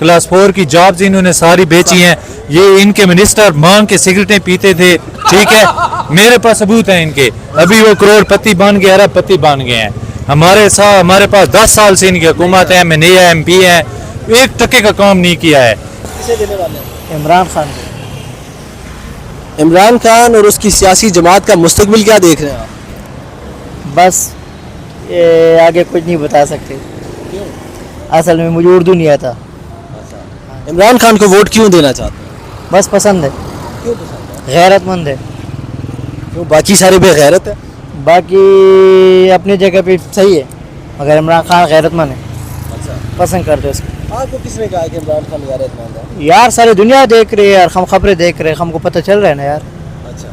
Class 4 की jobs इन्होंने सारी बेची हैं। ये इनके मिनिस्टर मांग के सिगरेटें पीते थे, ठीक है, मेरे पास सबूत हैं इनके। अभी वो करोड़पति बन गए, अरबपति बन गए हैं। हमारे पास 10 साल से इनकी हुकूमत है, MNA है, MP है, 1 टके का काम नहीं किया है। किसे देने वाले हैं? इमरान खान। इमरान खान और उसकी सियासी जमात का मुस्तकबिल क्या देख रहे हैं आप? बस ये आगे कुछ नहीं बता सकते। असल में मुझे उर्दू नहीं आता। इमरान खान को वोट क्यों देना चाहते हैं? बस पसंद है, क्यों पसंद है? गैरतमंद है। क्यों बाकी सारे बेगैरत है? बाकी अपनी जगह पे सही है, मगर इमरान खान गैरतमंद है, अच्छा, पसंद करते हैं उसको। आपको किसने कहा कि इमरान खान गैरतमंद है? यार सारी दुनिया देख रही है यार, हम खबरें देख रहे हैं, हमको पता चल रहा है ना यार। अच्छा,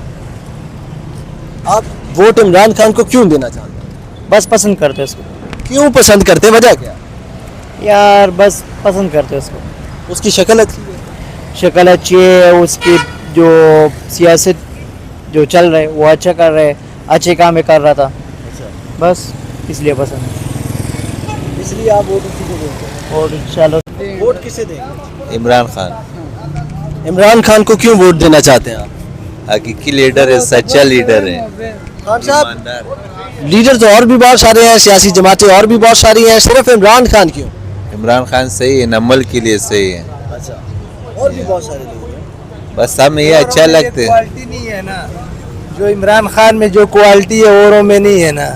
आप वोट इमरान खान को क्यों देना चाहते हैं? बस पसंद करते हैं उसको क्यों पसंद करते हैं, वजह क्या? यार, बस पसंद करते हैं उसको। उसकी शक्ल अच्छी है, शक्ल अच्छी है, उसकी जो सियासत जो चल रहा है वो अच्छा कर रहे हैं, अच्छे काम कर रहा था, बस इसलिए पसंद है। इसलिए आप वोट उसी को देते हैं। और चलो वोट किसे देंगे? इमरान खान। इमरान खान को क्यों वोट देना चाहते हैं आप? हकीकी लीडर है, सच्चा लीडर है, खान साहब, ईमानदार है। लीडर तो और भी बहुत सारे हैं, सियासी जमातें और भी बहुत सारी हैं, सिर्फ इमरान खान क्यों? इमरान खान सही है, नमल के लिए सही है। अच्छा, और भी बहुत सारे लोग हैं। बस हमें ये अच्छा लगता है। क्वालिटी नहीं है ना, जो इमरान खान में जो क्वालिटी है औरों में नहीं है ना।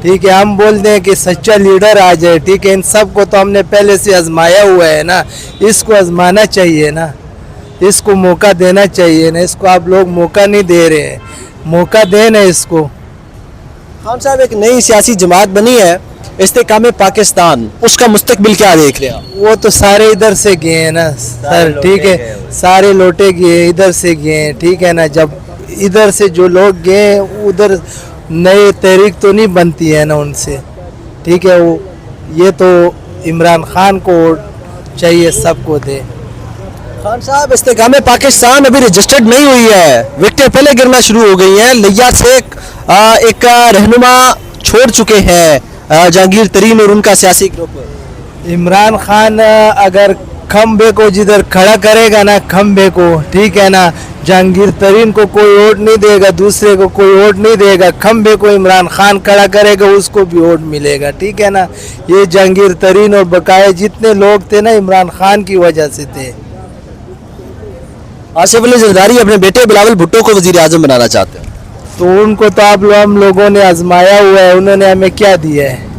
ठीक है, हम बोलते हैं कि सच्चा लीडर आ जाए, ठीक है, इन सब को तो हमने पहले से आजमाया हुआ है ना, इसको आजमाना चाहिए ना, इसको मौका देना चाहिए ना। इसको आप लोग मौका नहीं दे रहे हैं, मौका देना इसको। खान साहब, एक नई सियासी जमात बनी है, इस्तेकाम पाकिस्तान, उसका मुस्तकबिल क्या देख रहे हैं आप? वो तो सारे इधर से गए हैं ना सर, ठीक है, सारे लौटे गए, इधर से गए हैं, ठीक है ना। जब इधर से जो लोग गए उधर नए तहरीक तो नहीं बनती है ना उनसे, ठीक है। वो ये तो इमरान खान को चाहिए, सबको दे। खान साहब, इस्तेकाम पाकिस्तान अभी रजिस्टर्ड नहीं हुई है, विकेटें पहले गिरना शुरू हो गई हैं। लिया से एक रहनुमा छोड़ चुके हैं, जहांगीर तरीन और उनका सियासी ग्रुप। इमरान खान अगर खम्बे को जिधर खड़ा करेगा ना, खम्बे को, ठीक है ना, जहांगीर तरीन को कोई वोट नहीं देगा, दूसरे को कोई वोट नहीं देगा, खम्बे को इमरान खान खड़ा करेगा, उसको भी वोट मिलेगा, ठीक है ना। ये जहांगीर तरीन और बकाया जितने लोग थे ना, इमरान खान की वजह से थे। आसिफ अली जरदारी अपने बेटे बिलावल भुट्टो को वजीर आजम बनाना चाहते हैं, तो उनको तो हम लोगों ने आजमाया हुआ है, उन्होंने हमें क्या दिया है?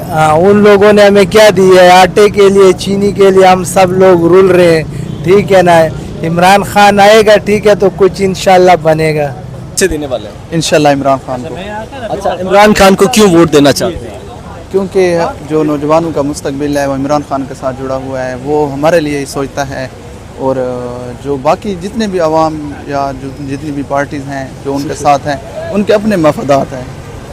हाँ, उन लोगों ने हमें क्या दिया है? आटे के लिए, चीनी के लिए हम सब लोग रुल रहे हैं, ठीक है ना। इमरान खान आएगा, ठीक है, तो कुछ इंशाल्लाह बनेगा। किसे देने वाले हैं? इंशाल्लाह इमरान खान को। अच्छा, इमरान खान को क्यों वोट देना चाहते हैं? क्योंकि जो नौजवानों का मुस्तकबिल है वो इमरान खान के साथ जुड़ा हुआ है, वो हमारे लिए ही सोचता है। और जो बाकी जितने भी अवाम या जो जितनी भी पार्टीज़ हैं जो उनके साथ हैं, उनके अपने मफादात हैं।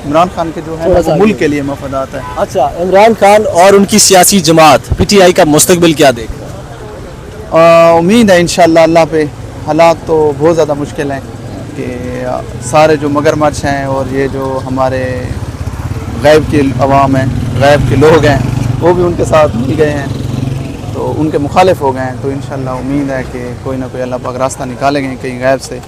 इमरान खान के जो है वो मुल्क के लिए मफादात है। अच्छा, इमरान खान और उनकी सियासी जमात PTI का मुस्तकबिल क्या देख रहे हैं? उम्मीद है इंशाल्लाह अल्लाह पे। हालात तो बहुत ज़्यादा मुश्किल हैं कि सारे जो मगरमच्छ हैं और ये जो हमारे गैब के अवाम हैं, गैब के लोग हैं, वो भी उनके साथ मिल गए हैं, तो उनके मुखालिफ हो गए हैं। तो इंशाल्लाह उम्मीद है कि कोई ना कोई अल्लाह पाक रास्ता निकालेंगे कहीं गैब से,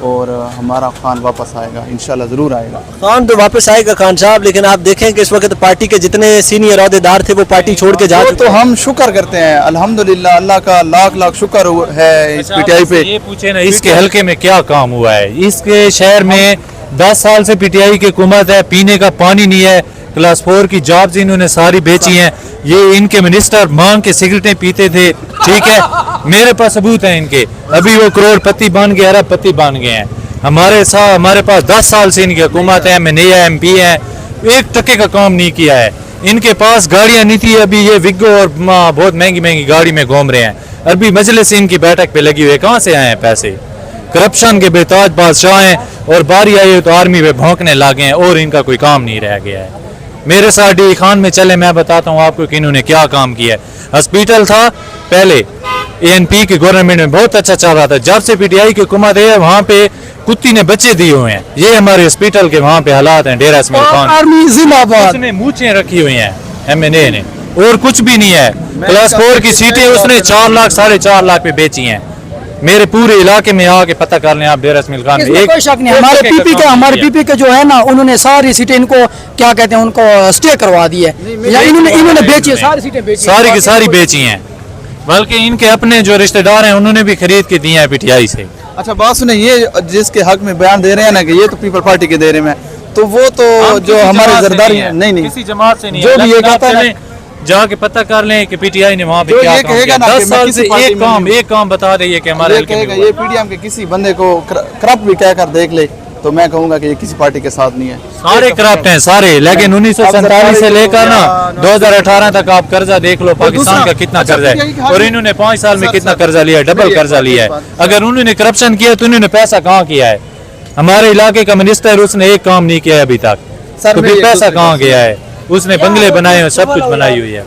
और हमारा खान वापस आएगा, इंशाल्लाह ज़रूर आएगा। खान तो वापस आएगा खान साहब, लेकिन आप देखें कि इस वक्त पार्टी के जितने सीनियर अहदेदार थे वो पार्टी छोड़ के जा चुके तो हम शुक्र करते हैं अल्हम्दुलिल्लाह, अल्लाह का लाख लाख शुक्र है इस PTI पे। ये पूछे ना, इसके हलके में क्या काम हुआ है? इसके शहर में 10 साल से PTI की हुकूमत है, पीने का पानी नहीं है, क्लास 4 की जॉब्स इन्होंने सारी बेची हैं। ये इनके मिनिस्टर मांग के सिगरेटें पीते थे, ठीक है, मेरे पास सबूत हैं इनके। अभी वो करोड़पति बन गए, अरबपति बन गए हैं। हमारे पास 10 साल से इनकी हुकूमत है, MNA है, MP है, 1 टके का काम नहीं किया है। इनके पास गाड़ियां नहीं थी, अभी ये विगो और बहुत महंगी महंगी गाड़ी में घूम रहे हैं। अरबी मजलिस इनकी बैठक पे लगी हुई है, कहाँ से आए हैं पैसे? करप्शन के बेताज बादशाह हैं, और बारी आई तो आर्मी पे भौंकने लगे हैं, और इनका कोई काम नहीं रह गया है। मेरे साथ डी खान में चले, मैं बताता हूँ आपको कि इन्होंने क्या काम किया है। हॉस्पिटल था पहले ANP की गवर्नमेंट में, बहुत अच्छा चल रहा था। जब से PTI की हुकूमत है, वहाँ पे कुत्ती ने बच्चे दिए हुए हैं। ये हमारे हॉस्पिटल के वहाँ पे हालात हैं। डेरा इस्माइल खान आर्मी जिंदाबाद, उसने मूछें रखी हुई हैं MNA ने, और कुछ भी नहीं है। क्लास 4 की सीटें उसने 4 लाख 4.5 लाख पे बेची हैं। मेरे पूरे इलाके में आके पता कर लें आप डेरा इसमाइल खान में। इसमें कोई शक नहीं, हमारे पीपी के जो है ना, उन्होंने सारी सीटें इनको क्या कहते हैं, उनको स्टे करवा दी है, या इन्होंने बेची है, सारी सीटें बेची, सारी की सारी बेची हैं। बल्कि इनके अपने जो रिश्तेदार हैं उन्होंने भी खरीद के दिए हैं पीटीआई से। अच्छा बात सुने, ये जिसके हक में बयान दे रहे हैं ना कि ये तो पीपल पार्टी के दे रहे हैं, तो वो तो जो हमारे जरदारी नहीं किसी जमात से नहीं जो है। भी ये कहता है चलें, जाके पता कर लें कि पीटीआई ने वहाँ पे जो क्या ये काम कहेगा किया। ना कि 10 मैं साल किसी से पार्टी में एक काम बता दे कि हमारे ये हल्के में कहेगा, हुआ। ये पीडीएम के किसी बंदे को करप्ट भी कहकर देख ले तो मैं कहूंगा कि ये किसी पार्टी के साथ नहीं है। सारे करप्ट हैं सारे, लेकिन 1947 से लेकर ना 2018 तक आप कर्जा देख लो, पाकिस्तान का कितना कर्जा है, और इन्होंने 5 साल में कितना कर्जा लिया है, डबल कर्जा लिया है। अगर उन्होंने करप्शन किया तो उन्होंने पैसा कहाँ किया है? हमारे इलाके का मिनिस्टर उसने एक काम नहीं किया है अभी तक, तो फिर पैसा कहाँ गया है? उसने बंगले बनाए हैं, सब कुछ बनाई हुई है।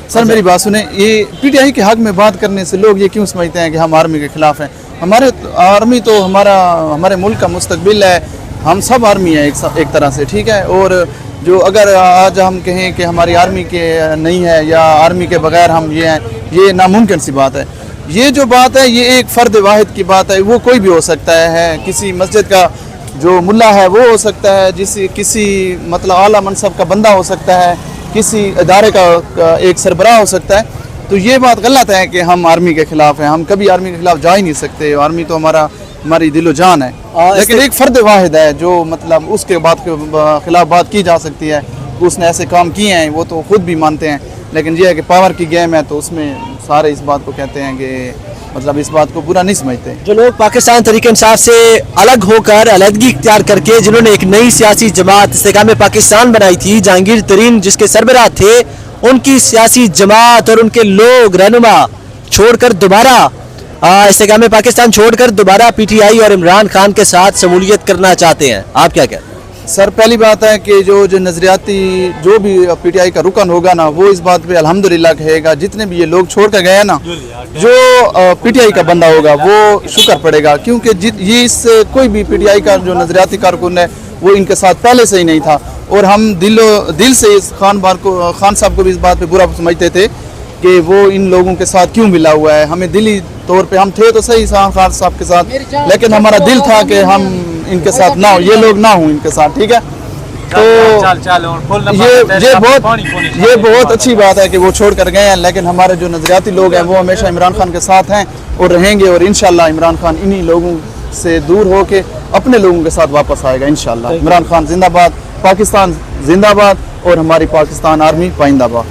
सर मेरी बात सुने, ये पीटीआई के हक में बात करने से लोग ये क्यों समझते हैं कि हम आर्मी के खिलाफ हैं? हमारे आर्मी तो हमारे मुल्क का मुस्तकबिल है, हम सब आर्मी है एक तरह से, ठीक है। और जो अगर आज हम कहें कि हमारी आर्मी के नहीं है या आर्मी के बगैर हम ये हैं, ये नामुमकिन सी बात है। ये जो बात है ये एक फ़र्द वाहिद की बात है, वो कोई भी हो सकता है, किसी मस्जिद का जो मुल्ला है वो हो सकता है, किसी मतलब आला मनसब का बंदा हो सकता है, किसी इदारे का एक सरबराह हो सकता है। तो ये बात गलत है कि हम आर्मी के खिलाफ हैं, हम कभी आर्मी के खिलाफ जा ही नहीं सकते। आर्मी तो हमारी दिलो जान है, लेकिन एक फ़र्द वाहिद है जो मतलब उसके बाद के खिलाफ बात की जा सकती है। उसने ऐसे काम किए हैं वो तो खुद भी मानते हैं, लेकिन ये है कि पावर की गेम है तो उसमें सारे इस बात को कहते हैं कि मतलब इस बात को बुरा नहीं समझते। जो लोग पाकिस्तान तहरीक इंसाफ से अलग होकर अलहदगी इख्तियार करके जिन्होंने एक नई सियासी जमात इस्तेकाम पाकिस्तान बनाई थी, जहांगीर तरीन जिसके सरबराह थे, उनकी सियासी जमात और उनके लोग रहनुमा छोड़कर दोबारा इस्तेकाम पाकिस्तान छोड़कर दोबारा पीटीआई और इमरान खान के साथ शमूलियत करना चाहते हैं। आप क्या कहते हैं? सर पहली बात है कि जो नजरियाती जो भी पीटीआई का रुकन होगा ना, वो इस बात पे अल्हम्दुलिल्लाह कहेगा। जितने भी ये लोग छोड़ कर गए हैं ना, जो पीटीआई का बंदा होगा वो शुक्र पड़ेगा, क्योंकि ये इस कोई भी पीटीआई का जो नजरियाती कारकुन है वो इनके साथ पहले से ही नहीं था। और हम दिल से इस खान साहब को भी इस बात पे बुरा समझते थे कि वो इन लोगों के साथ क्यों मिला हुआ है। हमें दिली तौर पे हम थे तो सही खान साहब के साथ, लेकिन हमारा दिल था कि हम इनके साथ ना हो, ये लोग ना हो इनके साथ, ठीक है। तो ये बहुत अच्छी बात है कि वो छोड़ कर गए हैं, लेकिन हमारे जो नजरियाती लोग हैं वो हमेशा इमरान खान के साथ हैं और रहेंगे। और इंशाल्लाह इमरान खान इन्हीं लोगों से दूर होके अपने लोगों के साथ वापस आएगा इंशाल्लाह। इमरान खान जिंदाबाद, पाकिस्तान जिंदाबाद और हमारी पाकिस्तान आर्मी पाइंदाबाद।